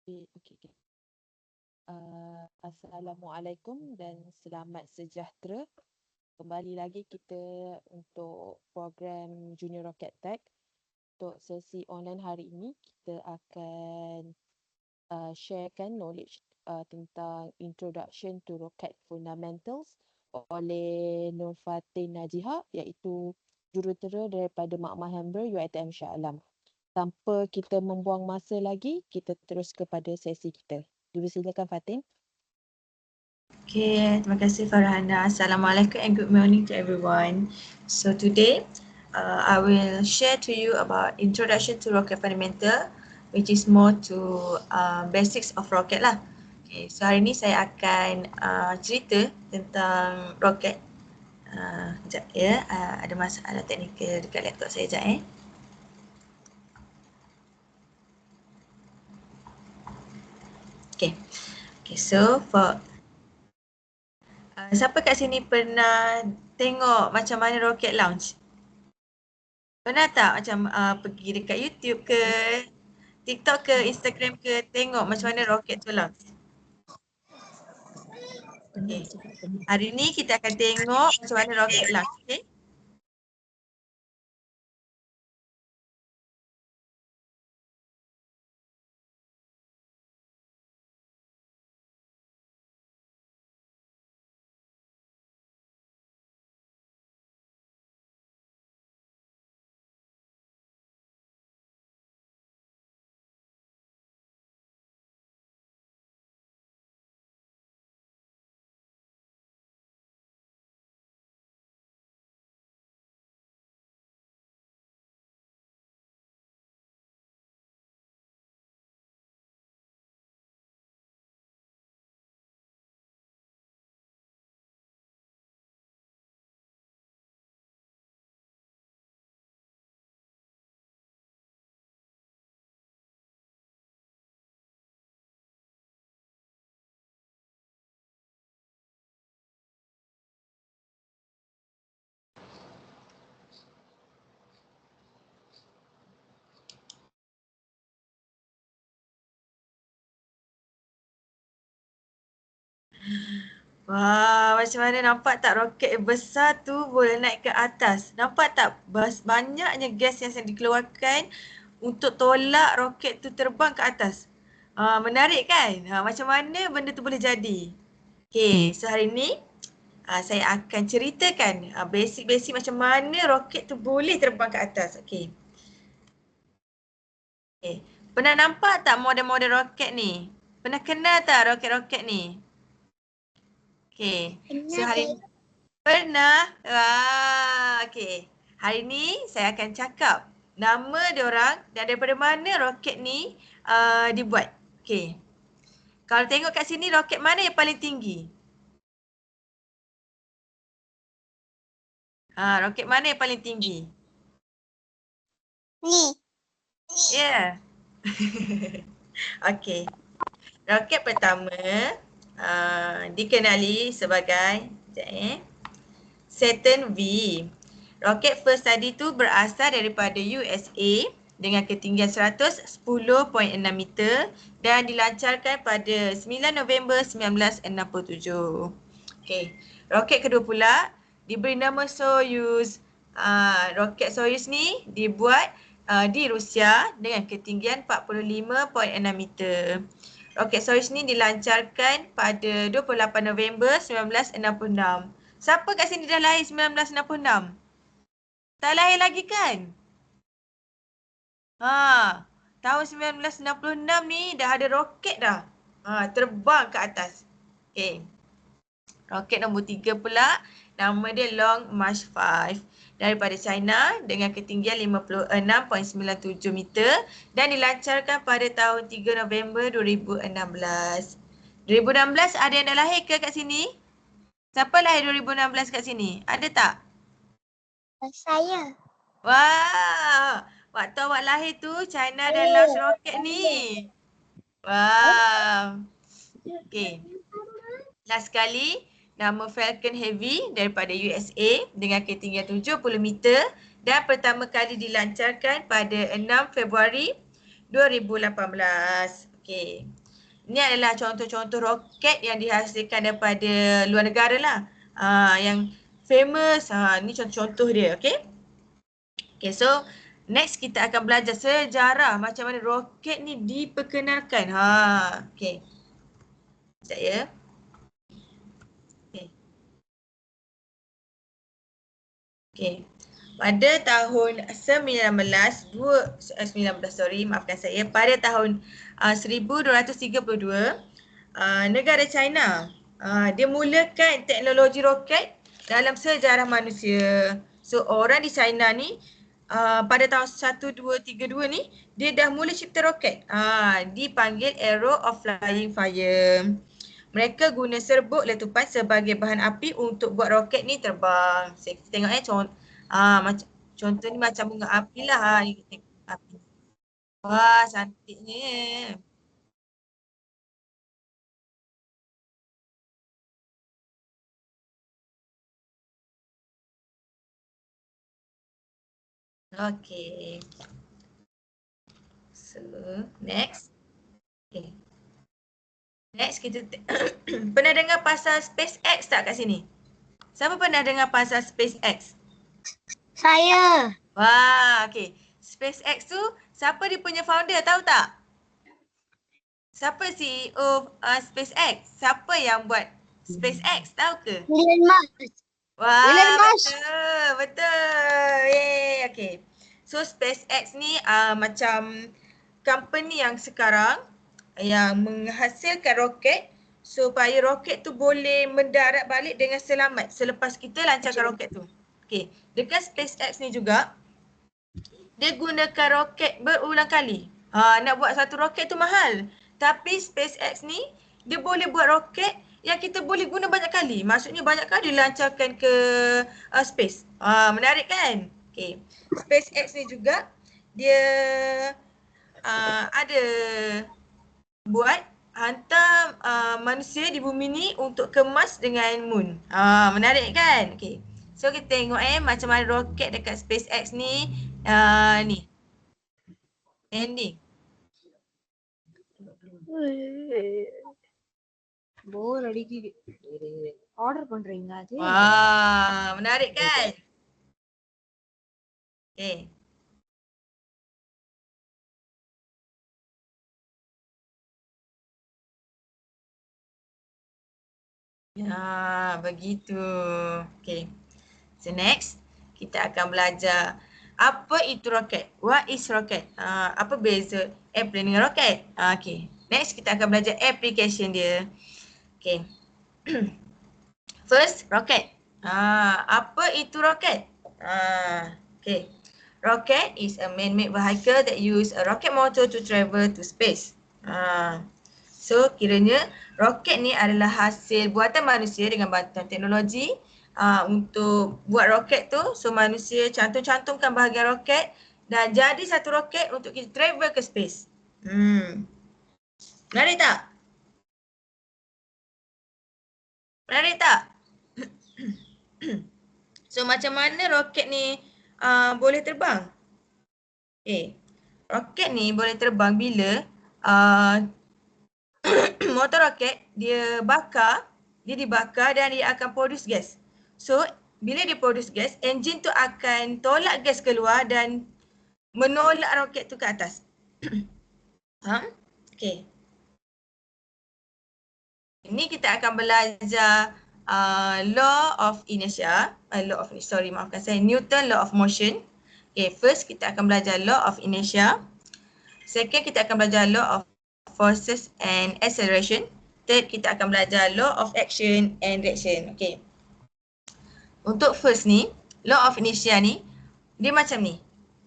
Okay. Assalamualaikum dan selamat sejahtera. Kembali lagi kita untuk program Junior Rocket Tech. Untuk sesi online hari ini, kita akan sharekan knowledge tentang Introduction to Rocket Fundamentals oleh Nur Fatin Najiha, iaitu jurutera daripada Makmal Hamber UiTM Shah Alam. Tanpa kita membuang masa lagi, kita terus kepada sesi kita. Dipersilakan Fatin. Okay, terima kasih Farhana. Assalamualaikum and good morning to everyone. So today, I will share to you about Introduction to Rocket Fundamental, which is more to basics of rocket lah. Okay, so hari ni saya akan cerita tentang rocket. Sekejap ya, ada masalah teknikal dekat laptop saya sekejap . Okay, so for siapa kat sini pernah tengok macam mana rocket launch? Pernah tak macam pergi dekat YouTube ke, TikTok ke, Instagram ke, tengok macam mana rocket tu launch? Okay. Hari ni kita akan tengok macam mana rocket launch. Okay. Wah, macam mana nampak tak roket besar tu boleh naik ke atas? Nampak tak banyaknya gas yang dikeluarkan untuk tolak roket tu terbang ke atas? Menarik kan? Macam mana benda tu boleh jadi? Okay, so hari ni saya akan ceritakan basic-basic macam mana roket tu boleh terbang ke atas. Okay. Pernah nampak tak model-model roket ni? Pernah kenal tak roket-roket ni? Okay. So hari ni pernah? Okay. Hari ni saya akan cakap nama diorang dan daripada mana roket ni dibuat. Okay. Kalau tengok kat sini, roket mana yang paling tinggi? Roket mana yang paling tinggi? Ni. Ya. Okay. Roket pertama dikenali sebagai Saturn V. Roket first tadi tu berasal daripada USA dengan ketinggian 110.6 meter dan dilancarkan pada 9 November 1967. Okay. Roket kedua pula diberi nama Soyuz. Roket Soyuz ni dibuat di Rusia dengan ketinggian 45.6 meter. Roket Soyuz ni dilancarkan pada 28 November 1966. Siapa kat sini dah lahir 1966? Tak lahir lagi kan? Tahun 1966 ni dah ada roket dah. Terbang ke atas. Okay. Roket nombor 3 pula, nama dia Long March 5 daripada China dengan ketinggian 56.97 meter dan dilancarkan pada tahun 3 November 2016. 2016 ada yang dah lahir ke kat sini? Siapa lahir 2016 kat sini? Ada tak? Saya. Wah, waktu awak lahir tu China dah launch roket ni. Wah. Okay. Last sekali, nama Falcon Heavy daripada USA dengan ketinggian 70 meter dan pertama kali dilancarkan pada 6 Februari 2018. Okey. Ini adalah contoh-contoh roket yang dihasilkan daripada luar negara lah. Yang famous, ni contoh-contoh dia, okey. Okay, so next kita akan belajar sejarah macam mana roket ni diperkenalkan. Okay. Sekejap ya. Okay. Okay. Pada tahun 19, sorry, maafkan saya. Pada tahun 1232, negara China, dia mulakan teknologi roket dalam sejarah manusia. So, orang di China ni, pada tahun 1232 ni, dia dah mula cipta roket. Dipanggil Arrow of Flying Fire. Mereka guna serbuk letupan sebagai bahan api untuk buat roket ni terbang. Saya tengok contoh ni macam bunga api lah. You tengok api. Wah, cantiknya. Okay. So, next. Okay. Next kita pernah dengar pasal SpaceX tak kat sini? Siapa pernah dengar pasal SpaceX? Saya. Wah, okay. SpaceX tu siapa dia punya founder, tahu tak? Siapa CEO SpaceX? Siapa yang buat SpaceX, tahu ke? Elon Musk. Wah, Elon Musk. betul, betul. Yeay, okay. So SpaceX ni macam company yang sekarang yang menghasilkan roket supaya roket tu boleh mendarat balik dengan selamat selepas kita lancarkan roket tu. Okay, dekat SpaceX ni juga dia gunakan roket berulang kali. Nak buat satu roket tu mahal. Tapi SpaceX ni dia boleh buat roket yang kita boleh guna banyak kali. Maksudnya banyak kali dilancarkan ke space. Menarik kan? Okay. SpaceX ni juga dia ada buat hantar manusia di bumi ni untuk kemas dengan moon. Menarik kan? Okay. So kita tengok macam mana roket dekat SpaceX ni ni. Ending. போர் அடிக்குது ஆர்டர் பண்றீங்க அது Wah, menarik kan? Okay. Ya, begitu. Okay. So next, kita akan belajar apa itu roket. What is roket? Apa beza airplane dengan roket? Okay. Next, kita akan belajar application dia. Okay. First, roket. Apa itu roket? Okay. Rocket is a man-made vehicle that use a rocket motor to travel to space. So, kiranya roket ni adalah hasil buatan manusia dengan bantuan teknologi untuk buat roket tu. So, manusia cantum-cantumkan bahagian roket dan jadi satu roket untuk kita travel ke space. Menarik tak? Menarik tak? So, macam mana roket ni boleh terbang? Roket ni boleh terbang bila motor roket dia dibakar dan dia akan produce gas. So, bila dia produce gas, enjin tu akan tolak gas keluar dan menolak roket tu ke atas. Faham? Okay. Ini kita akan belajar law of inertia. Newton law of motion. Okay, first kita akan belajar law of inertia. Second, kita akan belajar law of forces and acceleration. Third, kita akan belajar law of action and reaction. Okay. Untuk first ni, law of inertia ni, dia macam ni.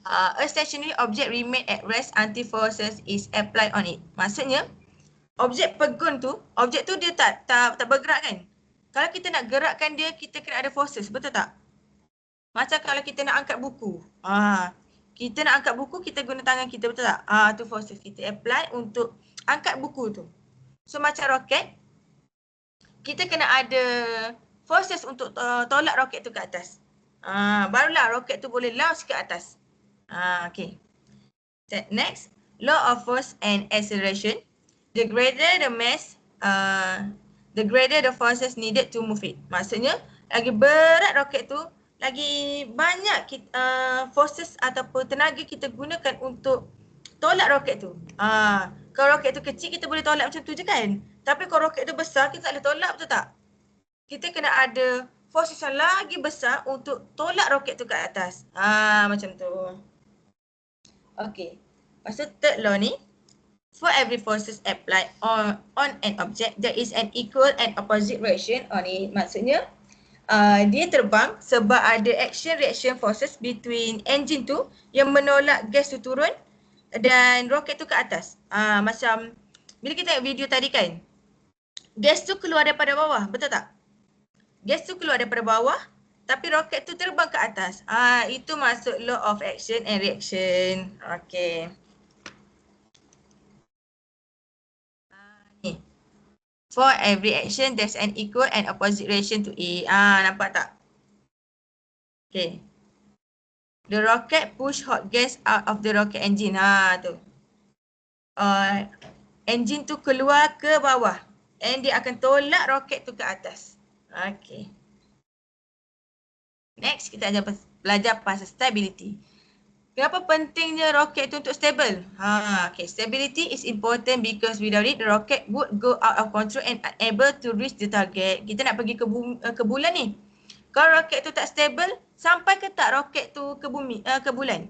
A stationary object remain at rest until forces is applied on it. Maksudnya, objek pegun tu, objek tu dia tak bergerak kan? Kalau kita nak gerakkan dia, kita kena ada forces, betul tak? Macam kalau kita nak angkat buku. Kita nak angkat buku, kita guna tangan kita, betul tak? Tu forces kita apply untuk angkat buku tu. So macam roket, kita kena ada forces untuk tolak roket tu ke atas. Barulah roket tu boleh launch ke atas. Okay. Next, law of force and acceleration. The greater the mass, the greater the forces needed to move it. Maksudnya, lagi berat roket tu, lagi banyak forces ataupun tenaga kita gunakan untuk tolak roket tu. Kalau roket tu kecil, kita boleh tolak macam tu je kan? Tapi kalau roket tu besar, kita tak boleh tolak, betul tak? Kita kena ada forces yang lagi besar untuk tolak roket tu ke atas. Macam tu. Okay. Lepas tu third law ni, for every forces applied on an object, there is an equal and opposite reaction on it. Maksudnya, dia terbang sebab ada action-reaction forces between engine tu yang menolak gas tu turun dan roket tu ke atas. Macam bila kita tengok video tadi kan, gas tu keluar daripada bawah, betul tak? Gas tu keluar daripada bawah tapi roket tu terbang ke atas. Itu masuk law of action and reaction. Okay. Ni. For every action, there's an equal and opposite reaction to it. Nampak tak? Okay. The rocket push hot gas out of the rocket engine. Tu. Engine tu keluar ke bawah. And dia akan tolak roket tu ke atas. Okay. Next, kita belajar pasal stability. Kenapa pentingnya roket tu untuk stable? Okay, stability is important because without it, the rocket would go out of control and unable to reach the target. Kita nak pergi ke bulan ni. Kalau roket tu tak stable, sampai ke tak roket tu ke bumi, ke bulan?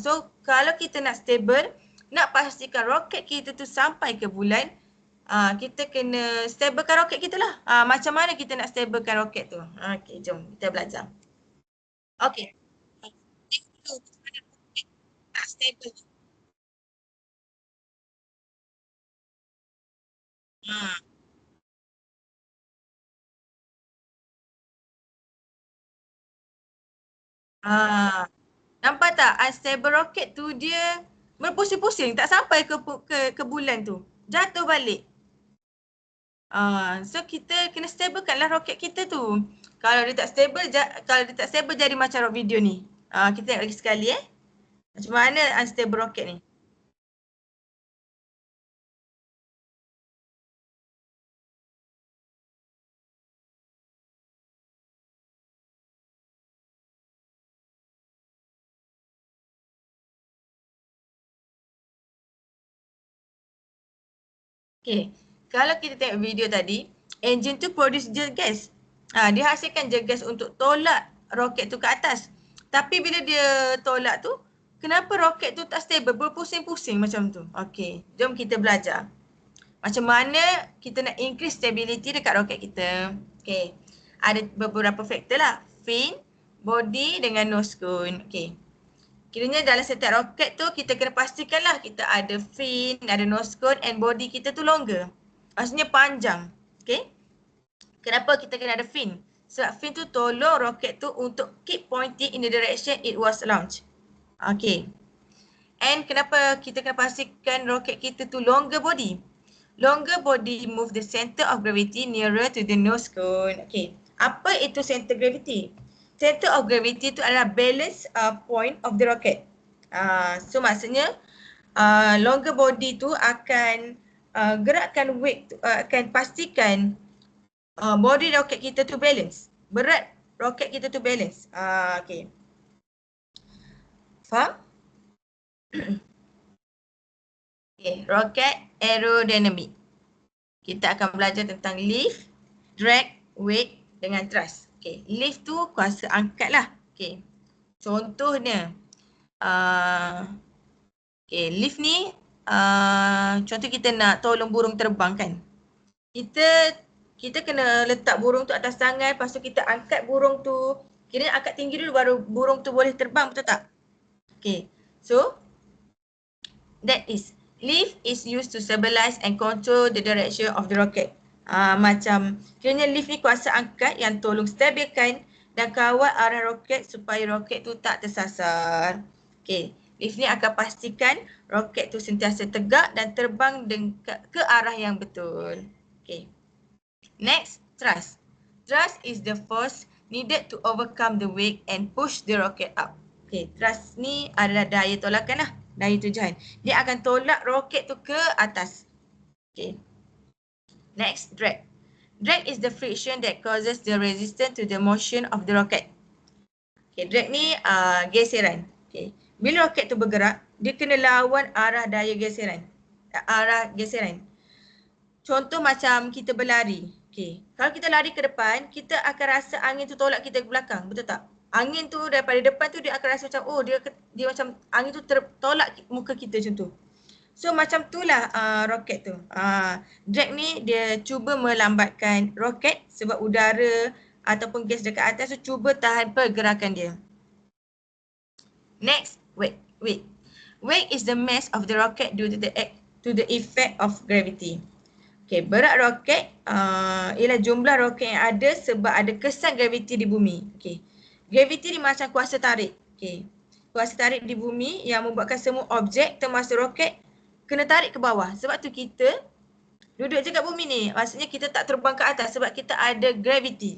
So, kalau kita nak stable, nak pastikan roket kita tu sampai ke bulan, kita kena stablekan roket kita lah. Macam mana kita nak stablekan roket tu? Okay, jom kita belajar. Okay. Tak stable. Nampak tak? Unstable rocket tu dia berpusing-pusing, tak sampai ke bulan tu. Jatuh balik. So kita kena stablekan lah roket kita tu. Kalau dia tak stable, jadi macam video ni. Kita tengok lagi sekali macam mana unstable rocket ni. Okay, kalau kita tengok video tadi, engine tu produce je gas. Dia hasilkan je gas untuk tolak roket tu ke atas. Tapi bila dia tolak tu, kenapa roket tu tak stable, berpusing-pusing macam tu? Okay, jom kita belajar. Macam mana kita nak increase stability dekat roket kita. Okay, ada beberapa faktor lah. Fin, body dengan nose cone. Okay. Kiranya dalam setiap roket tu kita kena pastikan lah kita ada fin, ada nose cone and body kita tu longer. Maksudnya panjang. Okay. Kenapa kita kena ada fin? Sebab fin tu tolong roket tu untuk keep pointing in the direction it was launched. Okay. And kenapa kita kena pastikan roket kita tu longer body? Longer body move the center of gravity nearer to the nose cone. Okay. Apa itu center gravity? Center of gravity itu adalah balance point of the rocket. So maksudnya longer body tu akan gerakkan weight, akan pastikan body roket kita tu balance. Berat roket kita tu balance. Okay. Faham? Okay, rocket aerodynamic. Kita akan belajar tentang lift, drag, weight dengan thrust. Okay, lift tu kuasa angkat lah. Okay, contohnya, okay, lift ni, contoh kita nak tolong burung terbang kan. Kita kena letak burung tu atas tangan, lepas tu kita angkat burung tu. Kira angkat tinggi dulu baru burung tu boleh terbang, betul tak? Okay, so that is, lift is used to stabilize and control the direction of the rocket. Macam kiranya lift ni kuasa angkat yang tolong stabilkan dan kawal arah roket supaya roket tu tak tersasar. Okay, lift ni akan pastikan roket tu sentiasa tegak dan terbang ke arah yang betul. Okay. Next, thrust. Thrust is the force needed to overcome the weight and push the rocket up. Okay, thrust ni adalah daya tolakan lah, daya tujuan. Dia akan tolak roket tu ke atas. Okay. Next, drag. Drag is the friction that causes the resistance to the motion of the rocket. Okay, drag ni geseran. Okay. Bila roket tu bergerak, dia kena lawan arah daya geseran. Arah geseran. Contoh macam kita berlari. Okay. Kalau kita lari ke depan, kita akan rasa angin tu tolak kita ke belakang. Betul tak? Angin tu daripada depan tu dia akan rasa macam, oh dia macam angin tu tertolak muka kita macam tu. So macam itulah roket tu. Drag ni dia cuba melambatkan roket sebab udara ataupun gas dekat atas tu cuba tahan pergerakan dia. Next, weight. Weight is the mass of the rocket due to the effect of gravity. Okay, berat roket ialah jumlah roket yang ada sebab ada kesan graviti di bumi. Okay. Graviti ni macam kuasa tarik. Okay. Kuasa tarik di bumi yang membuatkan semua objek termasuk roket kena tarik ke bawah. Sebab tu kita duduk je kat bumi ni. Maksudnya kita tak terbang ke atas sebab kita ada graviti.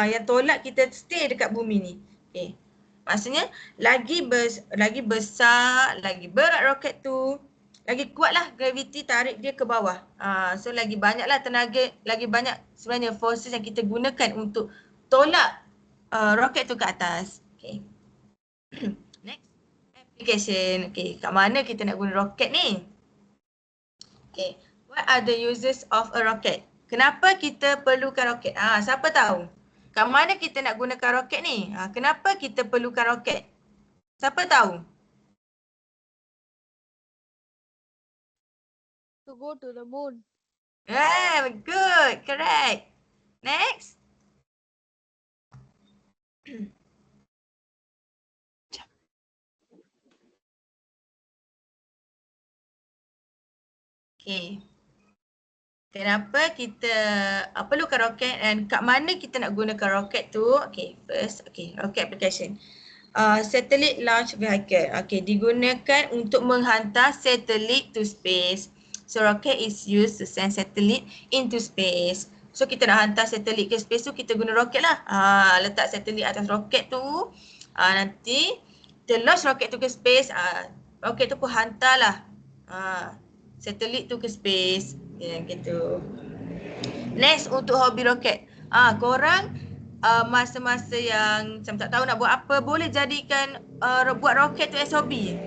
Yang tolak kita stay dekat bumi ni. Okay. Maksudnya lagi besar, lagi berat roket tu, lagi kuatlah graviti tarik dia ke bawah. So lagi banyaklah tenaga, lagi banyak sebenarnya forces yang kita gunakan untuk tolak roket tu ke atas. Okay. Next, application. Okay, kat mana kita nak guna roket ni? Okay, what are the uses of a rocket? Kenapa kita perlukan roket? Siapa tahu? Kat mana kita nak gunakan roket ni? Kenapa kita perlukan roket? Siapa tahu? To go to the moon. Good, correct. Next. Okay. Kenapa kita perlukan roket dan kat mana kita nak gunakan roket tu? Okay, first, rocket application. Satellite launch vehicle. Okay, digunakan untuk menghantar satelit to space. So rocket is used to send satellite into space. So kita nak hantar satelit ke space tu kita guna roket lah. Letak satelit atas roket tu. Nanti kita launch roket tu ke space. Roket tu pun hantarlah satelit tu ke space. Gitu. Next, untuk hobi roket. Korang masa-masa yang macam tak tahu nak buat apa, boleh jadikan buat roket tu as hobi.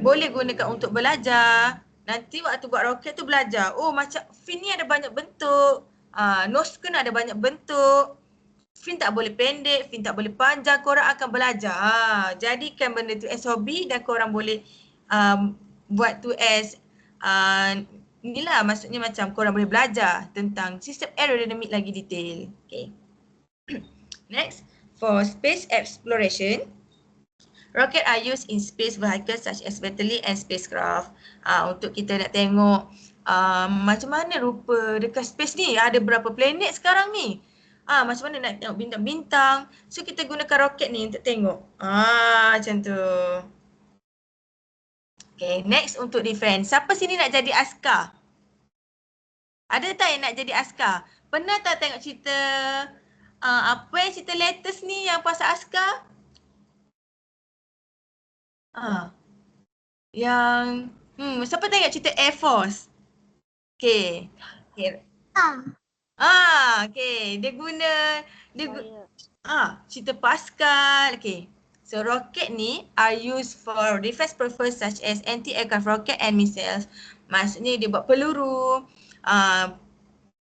Boleh gunakan untuk belajar. Nanti waktu buat roket tu belajar. Oh, macam fin ni ada banyak bentuk. Nose kena ada banyak bentuk. Fin tak boleh pendek, fin tak boleh panjang. Korang akan belajar. Jadikan benda tu as hobi dan korang boleh buat tu as inilah maksudnya macam korang boleh belajar tentang sistem aerodinamik lagi detail. Okay. Next, for space exploration, rocket are used in space vehicles such as satellite and spacecraft. Untuk kita nak tengok macam mana rupa dekat space ni, ada berapa planet sekarang ni. Macam mana nak tengok bintang-bintang. So kita gunakan roket ni untuk tengok. Macam tu. Okay, next untuk defense. Siapa sini nak jadi askar? Ada tak yang nak jadi askar? Pernah tak tengok cerita, apa yang cerita latest ni yang pasal askar? Yang, siapa tengok cerita Air Force? Okay. Okay. Dia guna, cerita Pascal. Okay. So rocket ni are used for defense purpose such as anti-aircraft rocket and missiles. Maksudnya dia buat peluru.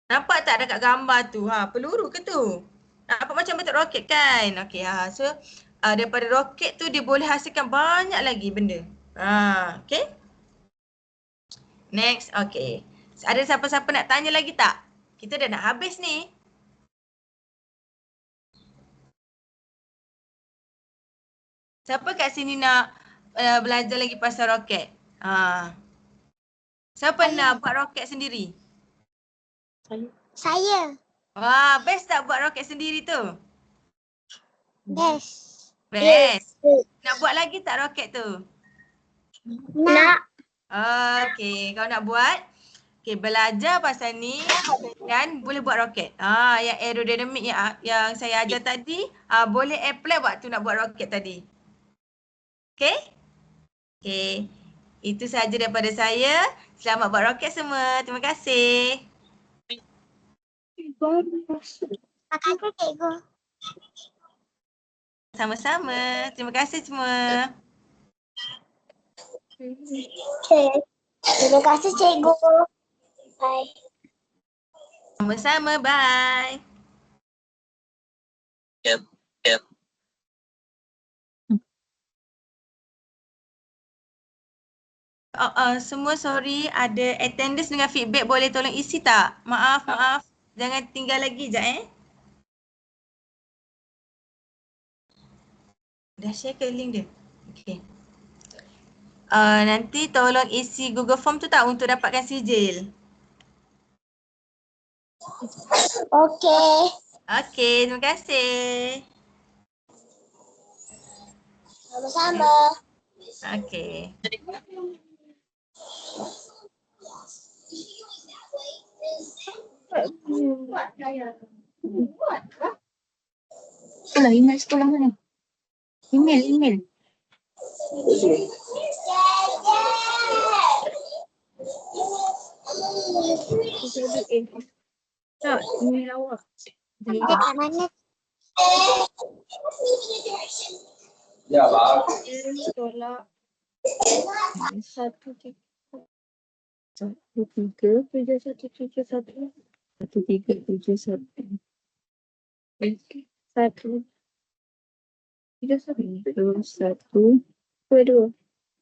Nampak tak dekat gambar tu? Peluru ke tu? Nampak macam bentuk roket kan? Okay, so daripada roket tu dia boleh hasilkan banyak lagi benda. Okay. Next, okay. So, ada siapa-siapa nak tanya lagi tak? Kita dah nak habis ni. Siapa kat sini nak belajar lagi pasal roket? Siapa nak buat roket sendiri? Saya. Best tak buat roket sendiri tu? Best. Best. Nak buat lagi tak roket tu? Nak. Okay, kau nak buat? Okay, belajar pasal ni dan boleh buat roket. Yang aerodinamik yang saya ajar tadi, boleh apply waktu nak buat roket tadi. Okay? Okay. Itu sahaja daripada saya. Selamat buat roket semua. Terima kasih. Terima kasih cikgu. Sama-sama. Terima kasih semua. Terima kasih cikgu. Bye. Sama-sama. Bye. Semua sorry, ada attendance dengan feedback, boleh tolong isi tak? Maaf. Jangan tinggal lagi sekejap Dah share ke link dia? Okay. Nanti tolong isi Google Form tu tak untuk dapatkan sijil? Okey. Okay, terima kasih. Sama-sama. Okay. Itulah email sekolah mana? Email. Tak, email awak. Dekat mana? Tolak 13771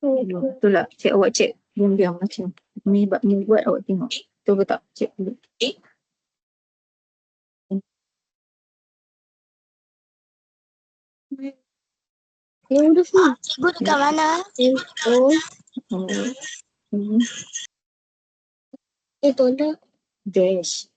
Itulah cek awak cek diam-diam macam ni buat awak tengok. Betul ke tak? Cek dulu. Cikgu dekat mana? Tolak. Dash.